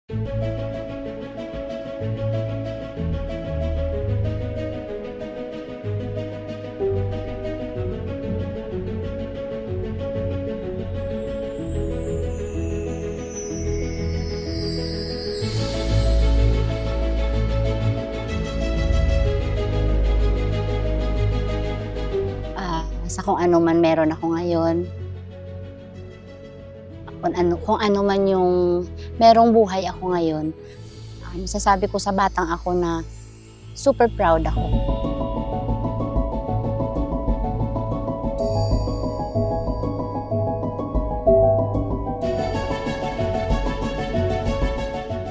Sa kung ano man meron ako ngayon, kung ano man yung merong buhay ako ngayon, masasabi ko sa batang ako na super proud ako.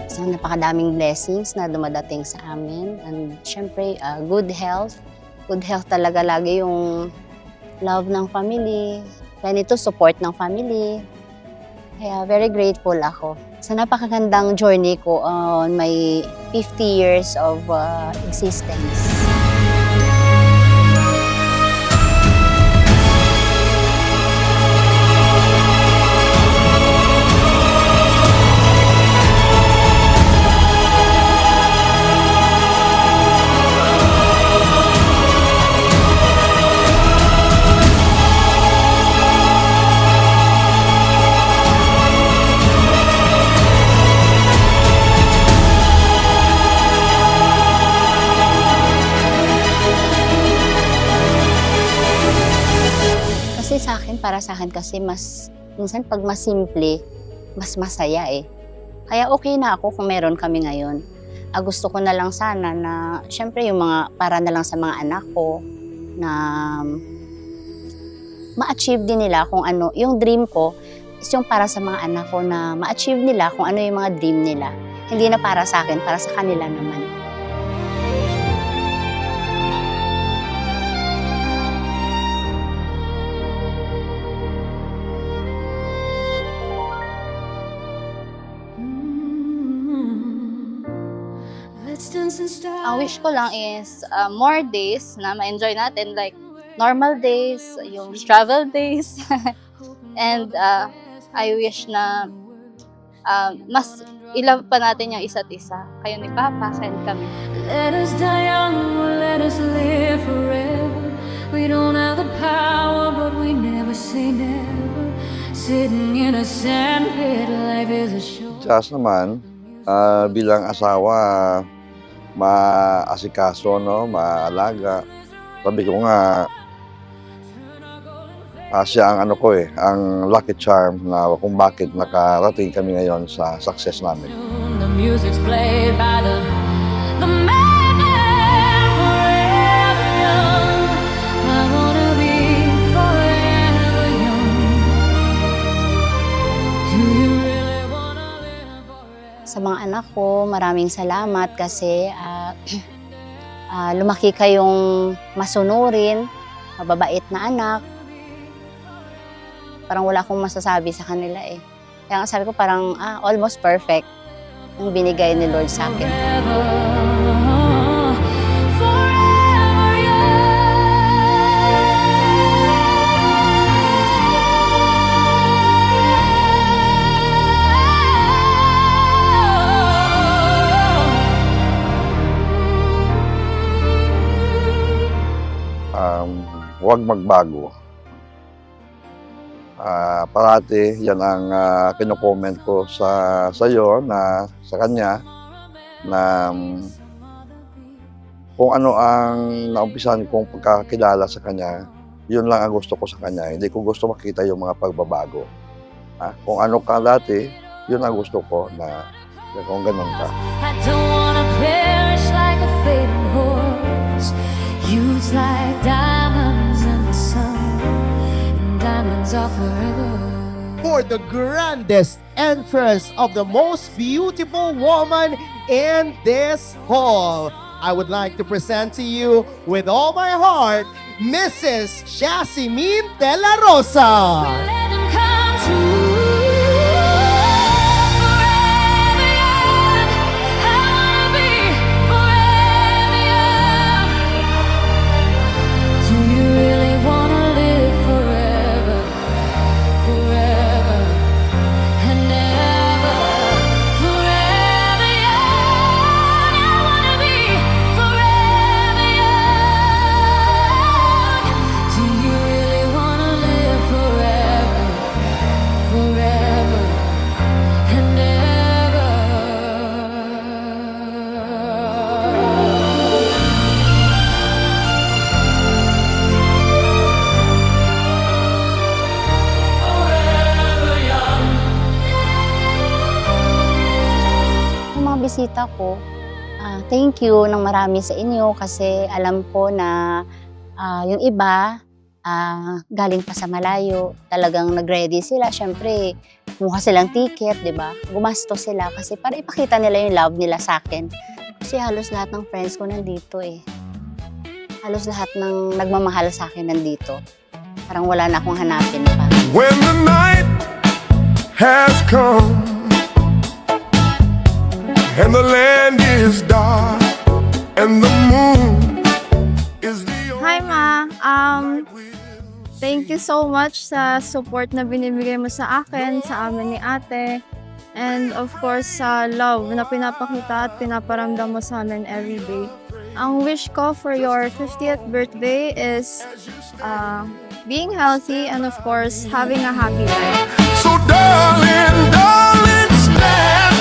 So, napakadaming blessings na dumadating sa amin, and syempre, good health. Good health talaga lagi, yung love ng family, ganito support ng family. Kaya very grateful ako sa napakagandang journey ko on my 50 years of existence. Kasi para sa akin kasi minsan pag mas simple, mas masaya eh. Kaya okay na ako kung meron kami ngayon. Gusto ko na lang sana na, syempre yung para na lang sa mga anak ko, na ma-achieve din nila kung ano, yung dream ko is yung para sa mga anak ko, na ma-achieve nila kung ano yung mga dream nila. Hindi na para sa akin, para sa kanila naman. Ang wish ko lang is more days na ma-enjoy natin, like normal days, yung travel days. And I wish na mas i-love pa natin yung isa't isa. Kayo ni Papa, and kami. Let us die young, let us live forever. We don't have the power, but we never say never. Sitting in a sandpit, life is a show. Chas naman, bilang asawa, maasikaso, no? Maalaga. Sabi ko nga, siya ang ang lucky charm na kung bakit nakarating kami ngayon sa success namin. The music's played by the man forever young. I wanna be forever young. Do you really wanna live forever? Sa mga anak ko, maraming salamat kasi lumaki kayong masunurin, mababait na anak. Parang wala akong masasabi sa kanila eh. Kaya sabi ko parang almost perfect yung binigay ni Lord sa akin. Forever young. Huwag magbago. Parati yan ang kino-comment ko sa iyo, na sa kanya, na kung ano ang naumpisan kong pagkakilala sa kanya, yun lang ang gusto ko sa kanya. Hindi ko gusto makita yung mga pagbabago. Kung ano ka dati, yun ang gusto ko, na kung ganun ka. I don't wanna perish like a fading horse. Youth's like diamonds in the sun, and diamonds are forever. For the grandest entrance of the most beautiful woman in this hall, I would like to present to you with all my heart, Mrs. Jasmine De La Rosa. Let them come true. Forever young. I wanna be forever young. Do you really wanna live forever? Forever and ever. Forever bisita ko. Thank you ng marami sa inyo kasi alam ko na yung iba galing pa sa malayo. Talagang nag-ready sila. Siyempre, kumuha silang ticket, di ba? Gumastos sila kasi para ipakita nila yung love nila sa akin. Kasi halos lahat ng friends ko nandito eh. Halos lahat ng nagmamahal sa akin nandito. Parang wala na akong hanapin pa. When the night has come and the land is dark and the moon is the Hi Ma, thank you so much sa support na binibigay mo sa akin, sa amin ni ate. And of course, sa love na pinapakita at pinaparamdam mo sa amin every day. Ang wish ko for your 50th birthday is being healthy and of course, having a happy life. So darling, darling, stand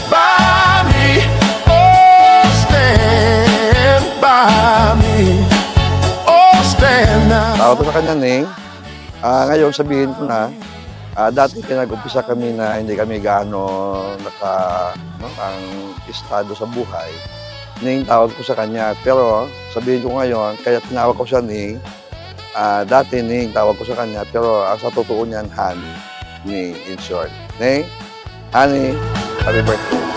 by me. Oh, stand by me. Oh, stand now. Tawag ko sa kanya, Ning. Ngayon, sabihin ko na, dati pinag-umpisa kami na hindi kami gaano ang estado sa buhay. Ning, tawag ko sa kanya. Pero, sabihin ko ngayon, kaya tinawag ko siya, Ning. Dati, Ning, tawag ko sa kanya. Pero, ang sa totoo niyan, Honey. Ning, in short. Ning, Honey, happy birthday.